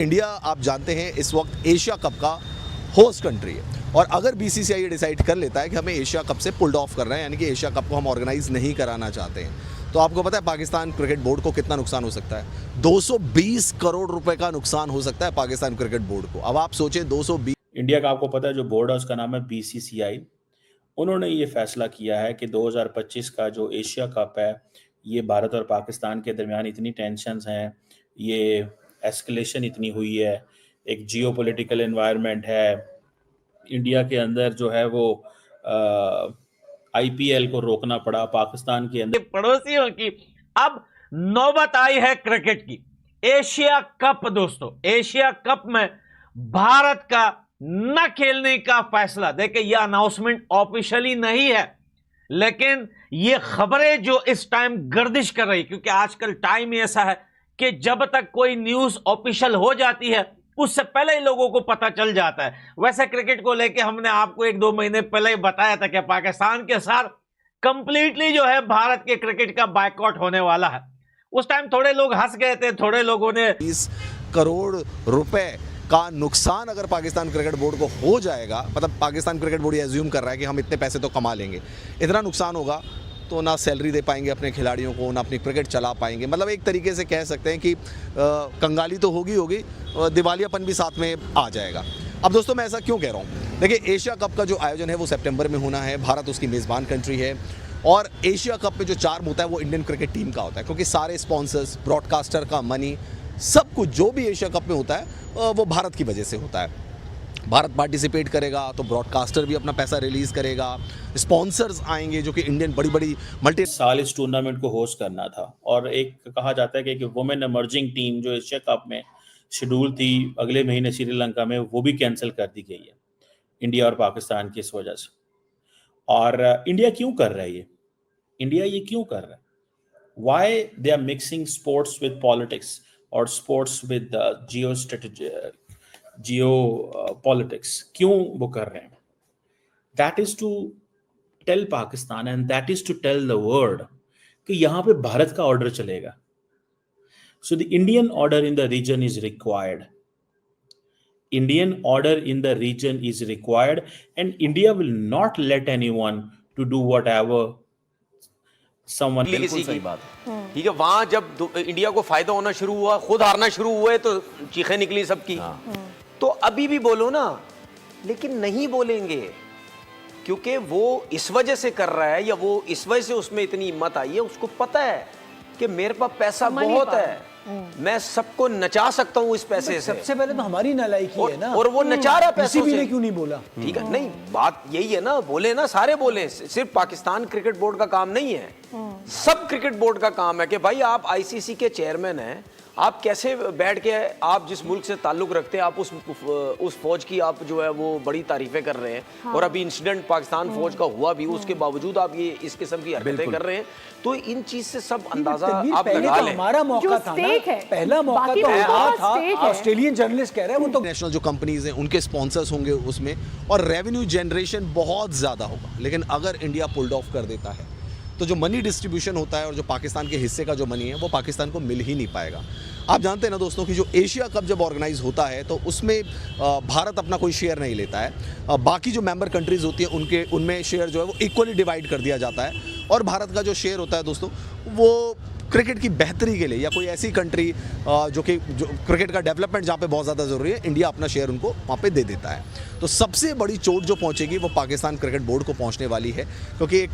India आप जानते हैं इस वक्त एशिया कप का होस्ट कंट्री है और अगर बीसीसीआई डिसाइड कर लेता है कि हमें एशिया कप से पुल्ड ऑफ कर रहे हैं, यानी कि एशिया कप को हम ऑर्गेनाइज नहीं कराना चाहते हैं, तो आपको पता है पाकिस्तान क्रिकेट बोर्ड को कितना नुकसान हो सकता है? 220 करोड़ रुपए का नुकसान हो सकता है पाकिस्तान क्रिकेट बोर्ड को। अब आप सोचें 220। इंडिया का आपको पता है जो बोर्ड है उसका नाम है बीसीसीआई। उन्होंने ये फैसला किया है कि 2025 का जो एशिया कप है, ये भारत और पाकिस्तान के दरमियान इतनी टेंशन्स हैं, ये एस्केलेशन इतनी हुई है, एक जियोपॉलिटिकल एनवायरनमेंट है, इंडिया के अंदर जो है वो आईपीएल को रोकना पड़ा, पाकिस्तान के अंदर पड़ोसियों की अब नौबत आई है क्रिकेट की। एशिया कप दोस्तों, एशिया कप में भारत का न खेलने का फैसला, देखिए यह अनाउंसमेंट ऑफिशियली नहीं है, लेकिन ये खबरें जो इस टाइम गर्दिश कर रही, क्योंकि आजकल टाइम ऐसा है कि जब तक कोई न्यूज ऑफिशियल हो जाती है उससे पहले ही लोगों को पता चल जाता है। वैसे क्रिकेट को लेके हमने आपको 1-2 महीने पहले ही बताया था कि पाकिस्तान के साथ कंप्लीटली जो है भारत के क्रिकेट का बायकॉट होने वाला है। उस टाइम थोड़े लोग हंस गए थे, थोड़े लोगों ने 20 करोड़ रुपए का नुकसान अगर पाकिस्तान क्रिकेट बोर्ड को हो जाएगा, मतलब पाकिस्तान क्रिकेट बोर्ड ये एज्यूम कर रहा है कि हम इतने पैसे तो कमा लेंगे, इतना नुकसान होगा तो ना सैलरी दे पाएंगे अपने खिलाड़ियों को, ना अपनी क्रिकेट चला पाएंगे। मतलब एक तरीके से कह सकते हैं कि कंगाली तो होगी, दिवालियापन भी साथ में आ जाएगा। अब दोस्तों मैं ऐसा क्यों कह रहा हूँ? देखिए एशिया कप का जो आयोजन है वो सितंबर में होना है, भारत उसकी मेज़बान कंट्री है और एशिया कप में जो चार्म होता है वो इंडियन क्रिकेट टीम का होता है, क्योंकि सारे स्पॉन्सर्स, ब्रॉडकास्टर का मनी, सब कुछ जो भी एशिया कप में होता है वो भारत की वजह से होता है। भारत पार्टिसिपेट करेगा तो ब्रॉडकास्टर भी अपना पैसा रिलीज करेगा, स्पॉन्सर्स आएंगे जो कि इंडियन बड़ी बड़ी मल्टी साल इस टूर्नामेंट को होस्ट करना था। और एक कहा जाता है कि वुमेन इमर्जिंग टीम जो एशिया कप में शेड्यूल थी अगले महीने श्रीलंका में, वो भी कैंसिल कर दी गई है इंडिया और पाकिस्तान की इस वजह से। और इंडिया क्यों कर रहा है इंडिया ये क्यों कर रहा है? Why they are mixing sports with politics और sports with geostrategy, geopolitics क्यों वो कर रहे हैं? That is to tell Pakistan and that is to tell the world कि यहां पे भारत का ऑर्डर चलेगा। So the Indian order in the region is required, Indian order in the region is required and India will not let anyone to do whatever someone. बिल्कुल सही बात है, ठीक है। वहां जब इंडिया को फायदा होना शुरू हुआ, खुद हारना शुरू हुए तो चीखें निकली सबकी। तो अभी भी बोलो ना, लेकिन नहीं बोलेंगे क्योंकि वो इस वजह से कर रहा है या वो इस वजह से उसमें इतनी हिम्मत आई है, उसको पता है कि मेरे पास पैसा बहुत है, मैं सबको नचा सकता हूँ इस पैसे से। सबसे पहले तो हमारी नालायकी है ना, और वो नचा रहा पैसों से। क्यों नहीं बोला? ठीक है, नहीं बात यही है ना, बोले ना, सारे बोले, सिर्फ पाकिस्तान क्रिकेट बोर्ड का काम नहीं है, सब क्रिकेट बोर्ड का काम है कि भाई आप आईसीसी के चेयरमैन हैं, आप कैसे बैठ के आप जिस मुल्क से ताल्लुक रखते हैं, आप उस फौज की आप जो है वो बड़ी तारीफें कर रहे हैं। हाँ। और अभी इंसिडेंट पाकिस्तान फौज का हुआ भी, उसके बावजूद आप ये इस किस्म की हरकतें कर रहे हैं, तो इन चीज से सब अंदाजा आप लगा लें। हमारा मौका था ना, पहला मौका तो हमारा था। ऑस्ट्रेलियन जर्नलिस्ट कह रहे हैं वो तो नेशनल जो कंपनीज हैं उनके स्पॉन्सर्स होंगे उसमें और रेवेन्यू जनरेशन बहुत ज़्यादा होगा। लेकिन अगर इंडिया पुल्ड ऑफ कर देता है तो जो मनी डिस्ट्रीब्यूशन होता है और जो पाकिस्तान के हिस्से का जो मनी है वो पाकिस्तान को मिल ही नहीं पाएगा। आप जानते हैं ना दोस्तों कि जो एशिया कप जब ऑर्गेनाइज होता है तो उसमें भारत अपना कोई शेयर नहीं लेता है, बाकी जो मेंबर कंट्रीज़ होती हैं उनमें शेयर जो है वो इक्वली डिवाइड कर दिया जाता है और भारत का जो शेयर होता है दोस्तों वो क्रिकेट की बेहतरी के लिए या कोई ऐसी कंट्री जो क्रिकेट का डेवलपमेंट जहाँ पे बहुत ज़्यादा ज़रूरी है, इंडिया अपना शेयर उनको वहाँ पे दे देता है। तो सबसे बड़ी चोट जो पहुँचेगी वो पाकिस्तान क्रिकेट बोर्ड को पहुँचने वाली है, क्योंकि एक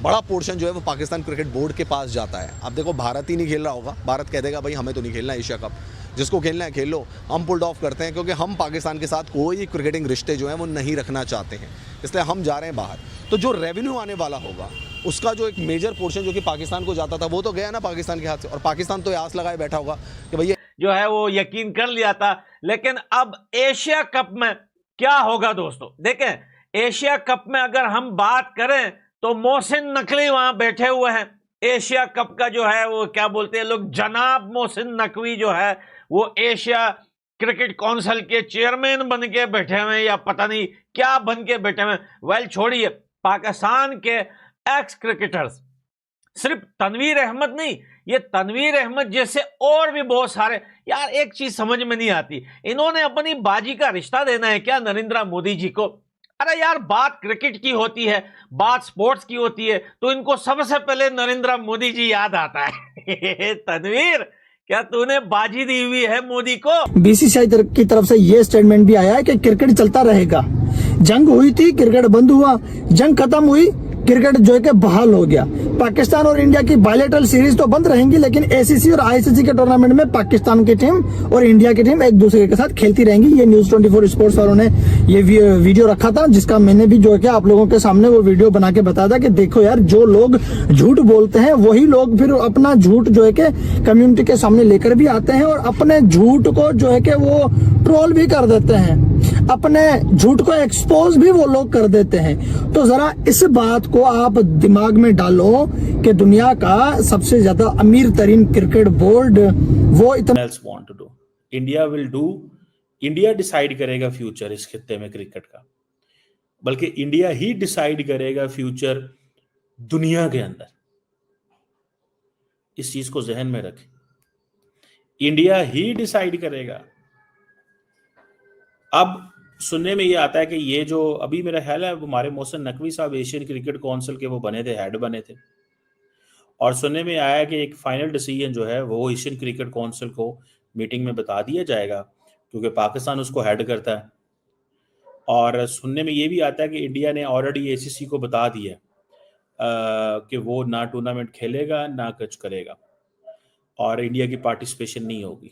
बड़ा पोर्शन जो है वो पाकिस्तान क्रिकेट बोर्ड के पास जाता है। अब देखो भारत ही नहीं खेल रहा होगा, भारत कह देगा भाई हमें तो नहीं खेलना एशिया कप, जिसको खेलना है खेल लो, हम पुल्ड ऑफ करते हैं क्योंकि हम पाकिस्तान के साथ कोई क्रिकेटिंग रिश्ते जो हैं वो नहीं रखना चाहते हैं, इसलिए हम जा रहे हैं बाहर। तो जो रेवेन्यू आने वाला होगा उसका जो एक मेजर पोर्शन जो कि पाकिस्तान को जाता था वो तो गया ना पाकिस्तान के हाथ से, और पाकिस्तान तो आस लगाए बैठा होगा कि भैया जो है वो यकीन कर लिया था। लेकिन अब एशिया कप में क्या होगा दोस्तों? देखें एशिया कप में अगर हम बात करें तो मोहसिन नकवी वहां बैठे हुए हैं। एशिया कप का जो है वो क्या बोलते हैं लोग, जनाब मोहसिन नकवी जो है वो एशिया क्रिकेट काउंसिल के चेयरमैन बन के बैठे हुए हैं या पता नहीं क्या बन के बैठे हुए हैं। वेल छोड़िए, पाकिस्तान के एक्स क्रिकेटर्स, सिर्फ तनवीर अहमद नहीं, ये तनवीर अहमद जैसे और भी बहुत सारे, यार एक चीज समझ में नहीं आती, इन्होंने अपनी बाजी का रिश्ता देना है क्या नरेंद्र मोदी जी को? अरे यार बात क्रिकेट की होती है, बात स्पोर्ट्स की होती है, तो इनको सबसे पहले नरेंद्र मोदी जी याद आता है। तनवीर, क्या तूने बाजी दी हुई है मोदी को? बीसीसीआई की तरफ से ये स्टेटमेंट भी आया है कि क्रिकेट चलता रहेगा। जंग हुई थी, क्रिकेट बंद हुआ, जंग खत्म हुई, क्रिकेट जो है कि बहाल हो गया। पाकिस्तान और इंडिया की बायलैटरल सीरीज तो बंद रहेंगी, लेकिन एसीसी और आईसीसी के टूर्नामेंट में पाकिस्तान की टीम और इंडिया की टीम एक दूसरे के साथ खेलती रहेंगी। ये न्यूज 24 स्पोर्ट्स वालों ने ये वीडियो रखा था, जिसका मैंने भी जो है कि आप लोगों के सामने वो वीडियो बना के बताया था कि देखो यार, जो लोग झूठ बोलते हैं वही लोग फिर अपना झूठ जो है कि कम्युनिटी के सामने लेकर भी आते हैं और अपने झूठ को जो है कि वो ट्रोल भी कर देते हैं, अपने झूठ को एक्सपोज भी वो लोग कर देते हैं। तो जरा इस बात को आप दिमाग में डालो कि दुनिया का सबसे ज्यादा अमीर तरीन क्रिकेट बोर्ड वो इतना want to do. India decide करेगा फ्यूचर इस खित्ते में क्रिकेट का, बल्कि इंडिया ही डिसाइड करेगा फ्यूचर दुनिया के अंदर। इस चीज को जहन में रखें, इंडिया ही डिसाइड करेगा। अब सुनने में ये आता है कि ये जो अभी मेरा ख्याल है हमारे मोहसिन नकवी साहब एशियन क्रिकेट काउंसिल के वो बने थे, हेड बने थे, और सुनने में आया कि एक फाइनल डिसीजन जो है वो एशियन क्रिकेट काउंसिल को मीटिंग में बता दिया जाएगा, क्योंकि पाकिस्तान उसको हेड करता है। और सुनने में ये भी आता है कि इंडिया ने ऑलरेडी एसीसी को बता दिया कि वो ना टूर्नामेंट खेलेगा ना कुछ करेगा और इंडिया की पार्टिसिपेशन नहीं होगी।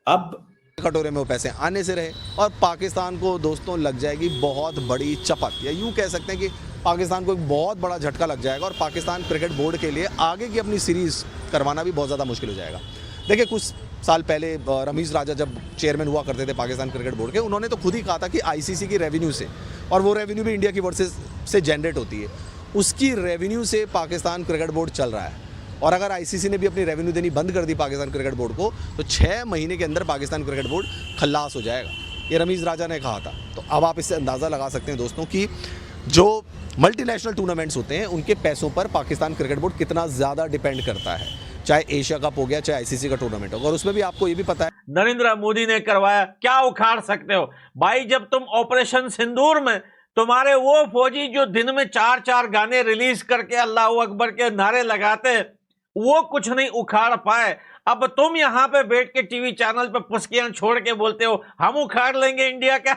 अब कटोरे में वो पैसे आने से रहे और पाकिस्तान को दोस्तों लग जाएगी बहुत बड़ी चपत, या यूं कह सकते हैं कि पाकिस्तान को एक बहुत बड़ा झटका लग जाएगा और पाकिस्तान क्रिकेट बोर्ड के लिए आगे की अपनी सीरीज करवाना भी बहुत ज़्यादा मुश्किल हो जाएगा। देखिए, कुछ साल पहले रमीज़ राजा जब चेयरमैन हुआ करते थे पाकिस्तान क्रिकेट बोर्ड के, उन्होंने तो खुद ही कहा था कि आईसीसी की रेवेन्यू से, और वो रेवेन्यू भी इंडिया की वर्सेस से जनरेट होती है, उसकी रेवेन्यू से पाकिस्तान क्रिकेट बोर्ड चल रहा है। और अगर आईसीसी ने भी अपनी रेवेन्यू देनी बंद कर दी पाकिस्तान क्रिकेट बोर्ड को, तो 6 महीने के अंदर पाकिस्तान क्रिकेट बोर्ड खल्लास हो जाएगा। ये रमीज़ राजा ने कहा था। तो अब आप इससे अंदाज़ा लगा सकते हैं दोस्तों कि जो मल्टीनेशनल टूर्नामेंट्स होते हैं उनके पैसों पर पाकिस्तान क्रिकेट बोर्ड कितना ज़्यादा डिपेंड करता है, चाहे एशिया कप हो गया, चाहे आईसीसी का टूर्नामेंट हो। और उसमें भी आपको ये भी पता है नरेंद्र मोदी ने करवाया, क्या उखाड़ सकते हो भाई? जब तुम ऑपरेशन सिंदूर में तुम्हारे वो फौजी जो दिन में 4-4 गाने रिलीज करके अल्लाह अकबर के नारे लगाते, वो कुछ नहीं उखाड़ पाए, अब तुम यहां पे बैठ के टीवी चैनल पे पुस्कियां छोड़ के बोलते हो हम उखाड़ लेंगे इंडिया का।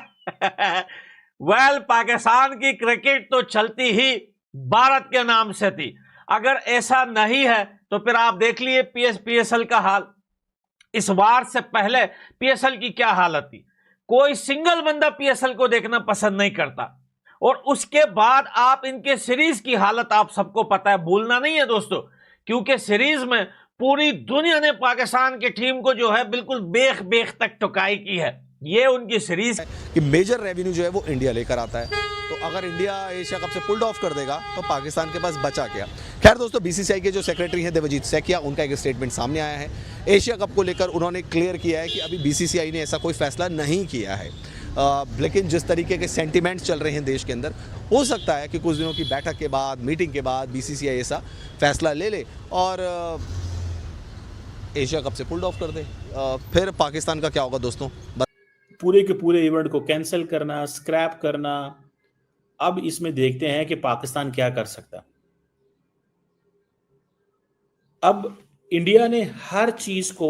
वेल, पाकिस्तान की क्रिकेट तो चलती ही भारत के नाम से थी। अगर ऐसा नहीं है तो फिर आप देख लिए पीएसएल का हाल। इस बार से पहले पीएसएल की क्या हालत थी, कोई सिंगल बंदा पीएसएल को देखना पसंद नहीं करता। और उसके बाद आप इनके सीरीज की हालत आप सबको पता है, भूलना नहीं है दोस्तों, क्योंकि सीरीज में पूरी दुनिया ने पाकिस्तान की टीम को जो है बिल्कुल बेख तक टुकाई की है। ये उनकी सीरीज है कि मेजर रेवेन्यू जो है वो इंडिया लेकर आता है। तो अगर इंडिया एशिया कप से पुल्ड ऑफ कर देगा तो पाकिस्तान के पास बचा क्या। खैर दोस्तों, बीसीसीआई के जो सेक्रेटरी हैं देवजीत सैकिया, उनका एक स्टेटमेंट सामने आया है एशिया कप को लेकर। उन्होंने क्लियर किया है कि अभी बीसीसीआई ने ऐसा कोई फैसला नहीं किया है, लेकिन जिस तरीके के सेंटिमेंट्स चल रहे हैं देश के अंदर, हो सकता है कि कुछ दिनों की बैठक के बाद, मीटिंग के बाद बीसीसीआई ऐसा फैसला ले ले और एशिया कप से पुल्ड ऑफ कर दे। फिर पाकिस्तान का क्या होगा दोस्तों? पूरे के पूरे इवेंट को कैंसिल करना, स्क्रैप करना। अब इसमें देखते हैं कि पाकिस्तान क्या कर सकता। अब इंडिया ने हर चीज को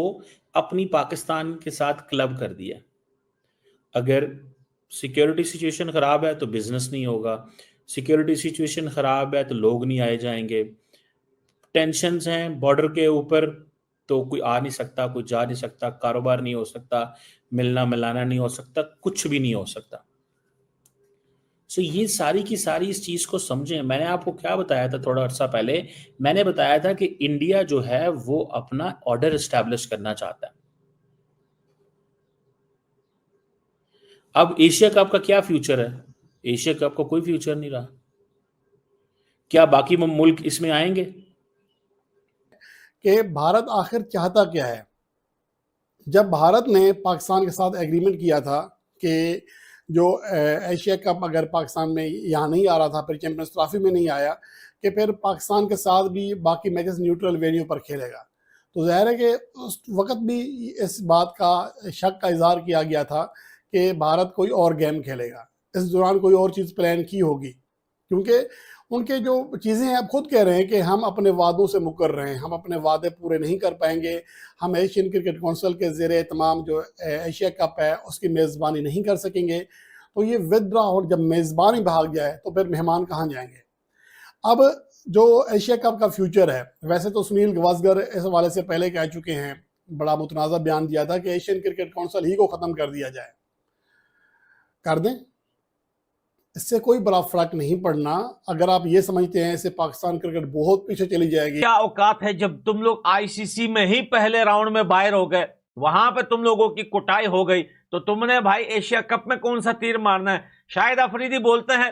अपनी पाकिस्तान के साथ क्लब कर दिया। अगर सिक्योरिटी सिचुएशन खराब है तो बिजनेस नहीं होगा, सिक्योरिटी सिचुएशन खराब है तो लोग नहीं आए जाएंगे, टेंशन्स हैं बॉर्डर के ऊपर तो कोई आ नहीं सकता, कोई जा नहीं सकता, कारोबार नहीं हो सकता, मिलना मिलाना नहीं हो सकता, कुछ भी नहीं हो सकता। सो ये सारी की सारी इस चीज को समझें। मैंने आपको क्या बताया था थोड़ा अर्सा पहले, मैंने बताया था कि इंडिया जो है वो अपना ऑर्डर एस्टैब्लिश करना चाहता है। अब एशिया कप का क्या फ्यूचर है? एशिया कप का कोई फ्यूचर नहीं रहा। क्या बाकी मुल्क इसमें आएंगे? कि भारत आखिर चाहता क्या है। जब भारत ने पाकिस्तान के साथ एग्रीमेंट किया था कि जो एशिया कप अगर पाकिस्तान में यहाँ नहीं आ रहा था, फिर चैंपियंस ट्रॉफी में नहीं आया, कि फिर पाकिस्तान के साथ भी बाकी मैचेस न्यूट्रल वेन्यू पर खेलेगा। तो जाहिर है कि उस वक्त भी इस बात का शक का इजहार किया गया था कि भारत कोई और गेम खेलेगा, इस दौरान कोई और चीज़ प्लान की होगी, क्योंकि उनके जो चीज़ें हैं, अब खुद कह रहे हैं कि हम अपने वादों से मुकर रहे हैं, हम अपने वादे पूरे नहीं कर पाएंगे, हम एशियन क्रिकेट काउंसिल के ज़ेरे तमाम जो एशिया कप है उसकी मेज़बानी नहीं कर सकेंगे। तो ये विदड्रा, और जब मेज़बानी भाग जाए तो फिर मेहमान कहाँ जाएंगे। अब जो एशिया कप का फ्यूचर है, वैसे तो सुनील गावस्कर इस हवाले से पहले कह चुके हैं, बड़ा मुतनाज़ा बयान दिया था कि एशियन क्रिकेट काउंसिल ही को ख़त्म कर दिया जाए। कर दें, इससे कोई बड़ा फर्क नहीं पड़ना। अगर आप ये समझते हैं इससे पाकिस्तान क्रिकेट बहुत पीछे चली जाएगी। क्या औकात है, जब तुम लोग आईसीसी में ही पहले राउंड में बाहर हो गए, वहां पे तुम लोगों की कुटाई हो गई, तो तुमने भाई एशिया कप में कौन सा तीर मारना है। शाहिद अफरीदी बोलते हैं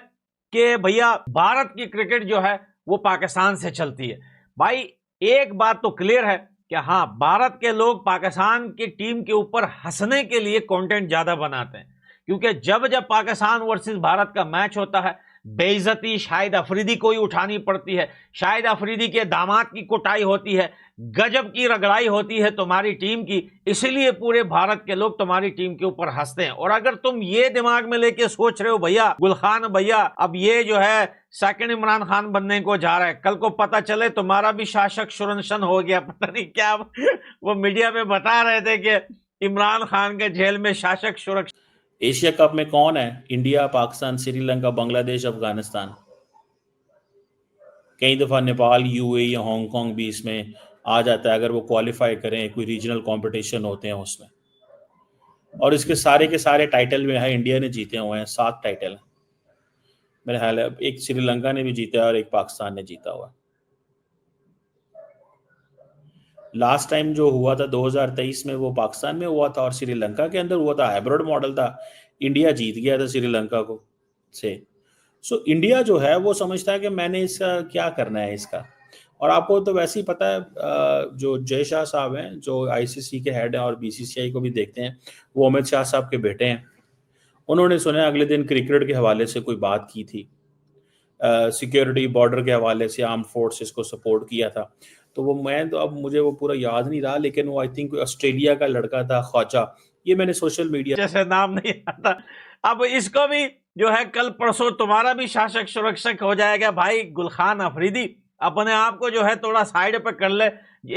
कि भैया भारत की क्रिकेट जो है वो पाकिस्तान से चलती है। भाई एक बात तो क्लियर है कि हाँ, भारत के लोग पाकिस्तान की टीम के ऊपर हंसने के लिए कंटेंट ज्यादा बनाते हैं, क्योंकि जब जब पाकिस्तान वर्सेस भारत का मैच होता है, बेइज्जती शाहिद अफरीदी को ही उठानी पड़ती है, शाहिद अफरीदी के दामाद की कुटाई होती है, गजब की रगड़ाई होती है तुम्हारी टीम की, इसलिए पूरे भारत के लोग तुम्हारी टीम के ऊपर हंसते हैं। और अगर तुम ये दिमाग में लेके सोच रहे हो भैया गुलखान भैया अब ये जो है सेकंड इमरान खान बनने को जा रहा है, कल को पता चले तुम्हारा भी शासक शुरनशन हो गया, पता नहीं क्या वो मीडिया में बता रहे थे कि इमरान खान के जेल में शासक सुरक्षा। एशिया कप में कौन है? इंडिया, पाकिस्तान, श्रीलंका, बांग्लादेश, अफगानिस्तान। कई दफ़ा नेपाल, यूएई या हांगकांग भी इसमें आ जाता है, अगर वो क्वालिफाई करें, कोई रीजनल कंपटीशन होते हैं उसमें। और इसके सारे के सारे टाइटल में है इंडिया ने जीते हुए हैं, 7 टाइटल मेरे ख्याल है। एक श्रीलंका ने भी जीता है और एक पाकिस्तान ने जीता हुआ है। लास्ट टाइम जो हुआ था 2023 में वो पाकिस्तान में हुआ था और श्रीलंका के अंदर हुआ था, हाइब्रिड मॉडल था, इंडिया जीत गया था श्रीलंका को से। सो इंडिया जो है वो समझता है कि मैंने इसका क्या करना है इसका। और आपको तो वैसे ही पता है, जो जय शाह साहब हैं जो आईसीसी के हेड हैं और बीसीसीआई को भी देखते हैं, वो अमित शाह साहब के बेटे हैं। उन्होंने सुना अगले दिन क्रिकेट के हवाले से कोई बात की थी, सिक्योरिटी बॉर्डर के हवाले से, आर्म फोर्सेस को सपोर्ट किया था। तो वो मैं तो अब मुझे वो पूरा याद नहीं रहा, लेकिन वो आई थिंक ऑस्ट्रेलिया का लड़का था, ख्वाजा, ये मैंने सोशल मीडिया जैसे नाम नहीं आता। अब इसको भी जो है कल परसों तुम्हारा भी शासक सुरक्षक हो जाएगा। भाई गुलखान अफरीदी अपने आप को जो है थोड़ा साइड पे कर ले,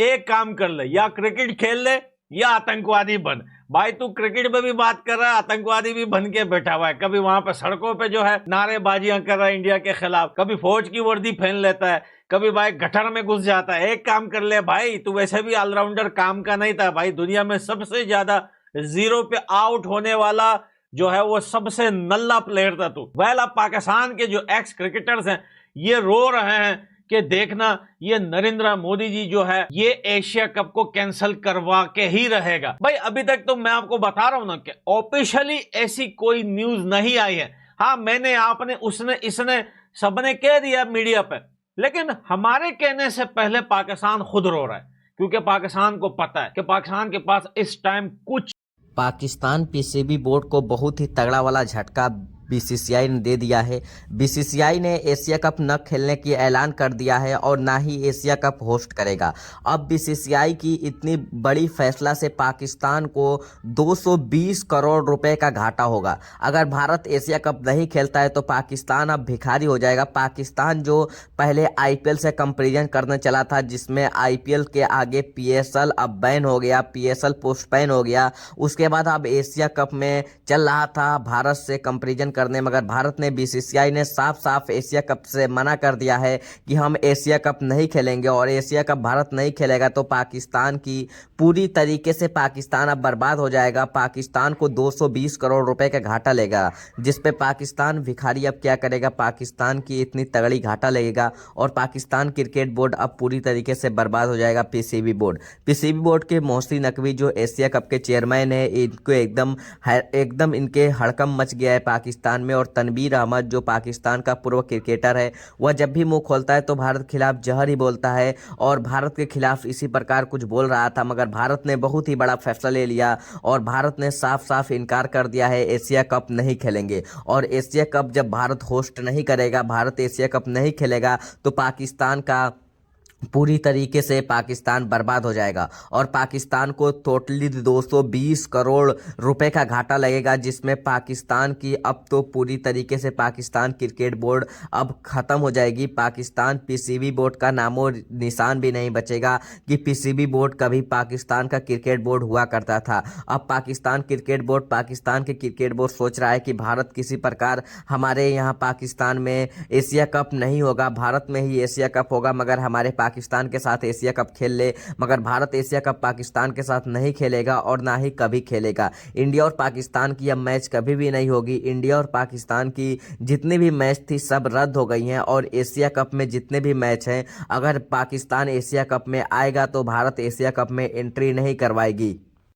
एक काम कर ले, या क्रिकेट खेल ले या आतंकवादी बन। भाई तू क्रिकेट में भी बात कर रहा है, आतंकवादी भी बन के बैठा हुआ है। कभी वहां पे सड़कों पे जो है नारेबाजियां कर रहा है इंडिया के खिलाफ, कभी फौज की वर्दी पहन लेता है, कभी भाई गटर में घुस जाता है। एक काम कर ले भाई, तू वैसे भी ऑलराउंडर काम का नहीं था भाई, दुनिया में सबसे ज्यादा जीरो पे आउट होने वाला जो है वो सबसे नल्ला प्लेयर था तू। वेल अब पाकिस्तान के जो एक्स क्रिकेटर्स हैं ये रो रहे हैं कि देखना ये नरेंद्र मोदी जी जो है ये एशिया कप को कैंसिल करवा के ही रहेगा। भाई अभी तक तो मैं आपको बता रहा हूं ना कि ऑफिशियली ऐसी कोई न्यूज नहीं आई है। हाँ, मैंने, आपने, उसने, इसने, सबने कह दिया मीडिया पे, लेकिन हमारे कहने से पहले पाकिस्तान खुद रो रहा है, क्योंकि पाकिस्तान को पता है कि पाकिस्तान के पास इस टाइम कुछ। पाकिस्तान पीसीबी बोर्ड को बहुत ही तगड़ा वाला झटका बीसीसीआई ने दे दिया है। बीसीसीआई ने एशिया कप न खेलने की ऐलान कर दिया है और ना ही एशिया कप होस्ट करेगा। अब बीसीसीआई की इतनी बड़ी फैसला से पाकिस्तान को 220 करोड़ रुपए का घाटा होगा। अगर भारत एशिया कप नहीं खेलता है तो पाकिस्तान अब भिखारी हो जाएगा। पाकिस्तान जो पहले आईपीएल से कंपैरिजन करने चला था, जिसमें आईपीएल के आगे पीएसएल अब बैन हो गया, पीएसएल पोस्टपोन हो गया, उसके बाद अब एशिया कप में चल रहा था भारत से कंपैरिजन करने, मगर भारत ने, बीसीसीआई ने साफ साफ एशिया कप से मना कर दिया है कि हम एशिया कप नहीं खेलेंगे। और एशिया कप भारत नहीं खेलेगा तो पाकिस्तान की पूरी तरीके से पाकिस्तान अब बर्बाद हो जाएगा। पाकिस्तान को 220 करोड़ रुपए का घाटा लेगा, जिस पे पाकिस्तान भिखारी अब क्या करेगा। पाकिस्तान की इतनी तगड़ी घाटा लगेगा और पाकिस्तान क्रिकेट बोर्ड अब पूरी तरीके से बर्बाद हो जाएगा। पीसीबी बोर्ड के मोहसिन नकवी जो एशिया कप के चेयरमैन है, इनको एकदम इनके हड़कम मच गया है पाकिस्तान में। और तनवीर अहमद जो पाकिस्तान का पूर्व क्रिकेटर है, वह जब भी मुंह खोलता है तो भारत के खिलाफ जहर ही बोलता है और भारत के खिलाफ इसी प्रकार कुछ बोल रहा था, मगर भारत ने बहुत ही बड़ा फैसला ले लिया और भारत ने साफ साफ इनकार कर दिया है, एशिया कप नहीं खेलेंगे। और एशिया कप जब भारत होस्ट नहीं करेगा, भारत एशिया कप नहीं खेलेगा तो पाकिस्तान का पूरी तरीके से पाकिस्तान बर्बाद हो जाएगा और पाकिस्तान को टोटली 220 करोड़ रुपए का घाटा लगेगा, जिसमें पाकिस्तान की अब तो पूरी तरीके से पाकिस्तान क्रिकेट बोर्ड अब ख़त्म हो जाएगी। पाकिस्तान पीसीबी बोर्ड का नामो निशान भी नहीं बचेगा कि पीसीबी बोर्ड कभी पाकिस्तान का क्रिकेट बोर्ड हुआ करता था। अब पाकिस्तान के क्रिकेट बोर्ड सोच रहा है कि भारत किसी प्रकार हमारे यहाँ पाकिस्तान में एशिया कप नहीं होगा, भारत में ही एशिया कप होगा, मगर हमारे पाकिस्तान के साथ एशिया कप खेल ले, मगर भारत एशिया कप पाकिस्तान के साथ नहीं खेलेगा और ना ही कभी खेलेगा। इंडिया और पाकिस्तान की अब मैच कभी भी नहीं होगी। इंडिया और पाकिस्तान की जितनी भी मैच थी सब रद्द हो गई हैं और एशिया कप में जितने भी मैच हैं, अगर पाकिस्तान एशिया कप में आएगा तो भारत एशिया कप में एंट्री नहीं करवाएगी।